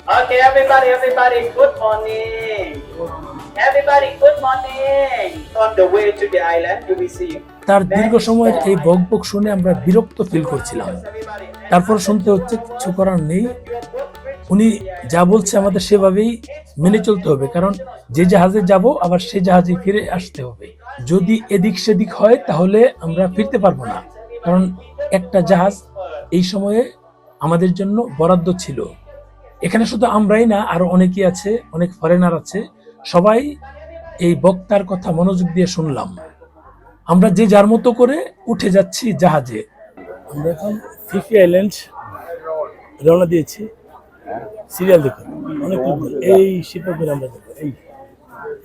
Okay, everybody, good morning. Everybody, good morning. On the way to the island, you will see. তার দীর্ঘ সময়ের এই বকবক শুনে আমরা বিরক্ত ফিল করছিলাম। তারপর শুনতে হচ্ছে, কিছু করার নেই। উনি যা বলছে আমাদের সেভাবেই মেনে চলতে হবে, কারণ যে জাহাজে যাব আবার সে জাহাজে ফিরে আসতে হবে। যদি এদিক সেদিক হয় তাহলে আমরা ফিরতে পারবো না, কারণ একটা জাহাজ এই সময়ে আমাদের জন্য বরাদ্দ ছিল। এখানে শুধু আমরাই না, আরো অনেকেই আছে, অনেক ফরেনার আছে। সবাই এই বক্তার কথা মনোযোগ দিয়ে শুনলাম। আমরা যে যার মতো করে উঠে যাচ্ছি জাহাজে। আমরা এখন ফিফি আইল্যান্ড রওনা দিয়েছি। সিরিয়াল দেখুন, অনেক এই শিপে করে আমরা যাবো,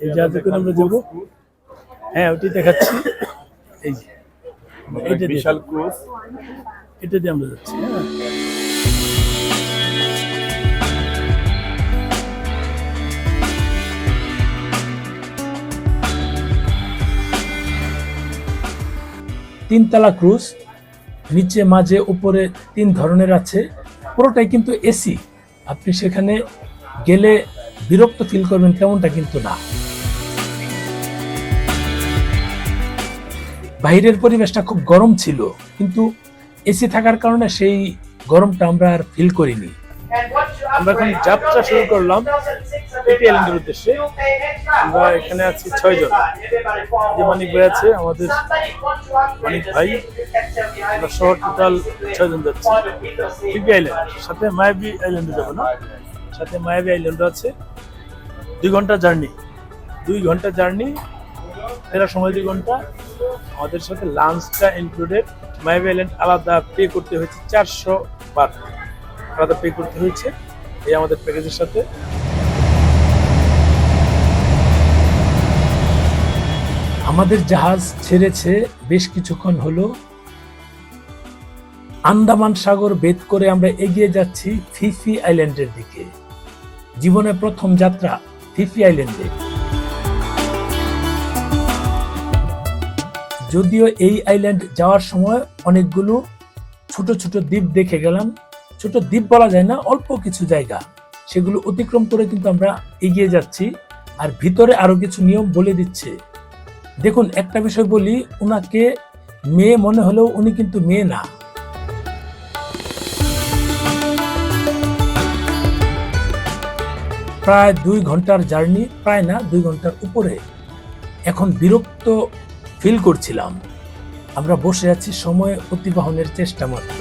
এই জাহাজে করে আমরা যাবো। হ্যাঁ, ওটি দেখাচ্ছি। এই যে এইটা বিশাল ক্রুজ, এটা দিয়ে আমরা যাচ্ছি। হ্যাঁ, তিনতলা ক্রুজ, নিচে মাঝে উপরে 3 ধরনের আছে। পুরোটাই কিন্তু এসি। আপনি সেখানে গেলে বিরক্ত ফিল করবেন তেমনটা কিন্তু না। বাইরের পরিবেশটা খুব গরম ছিল, কিন্তু এসি থাকার কারণে সেই গরমটা আমরা আর ফিল করিনি। আমরা এখন যাত্রা শুরু করলাম ফিফি আইল্যান্ডের উদ্দেশ্যে। আমরা এখানে আছি 6 জন। যে মানিক ভাই আছে, আমাদের মানিক ভাই, আমরা শহর টোটাল 6 জন যাচ্ছি ফিফি আইল্যান্ড। সাথে মায়াবী আইল্যান্ডে যাবো না, সাথে মায়াবী আইল্যান্ডও আছে। 2 ঘন্টা জার্নি, 2 ঘন্টা জার্নি, ফেরার সময় 2 ঘন্টা। আমাদের সাথে লাঞ্চটা ইনক্লুডেড। মায়াবী আইল্যান্ড আলাদা পে করতে হয়েছে 400 বাট, আলাদা পে করতে হয়েছে এই আমাদের প্যাকেজের সাথে। আমাদের জাহাজ ছেড়েছে বেশ কিছুক্ষণ হলো। আন্দামান সাগর ভেদ করে আমরা এগিয়ে যাচ্ছি ফিফি আইল্যান্ডের দিকে। জীবনের প্রথম যাত্রা ফিফি আইল্যান্ডে। যদিও এই আইল্যান্ড যাওয়ার সময় অনেকগুলো ছোট ছোট দ্বীপ দেখে গেলাম। ছোট দ্বীপ বলা যায় না, অল্প কিছু জায়গা, সেগুলো অতিক্রম করে কিন্তু আমরা এগিয়ে যাচ্ছি। আর ভিতরে আরো কিছু নিয়ম বলে দিচ্ছে। দেখুন, একটা বিষয় বলি, ওনাকে মেয়ে মনে হলেও উনি কিন্তু মেয়ে না। প্রায় 2 ঘন্টার জার্নি, প্রায় না 2 ঘন্টার উপরে। এখন বিরক্ত ফিল করছিলাম। আমরা বসে আছি সময় অতিবাহনের চেষ্টা মাত্র।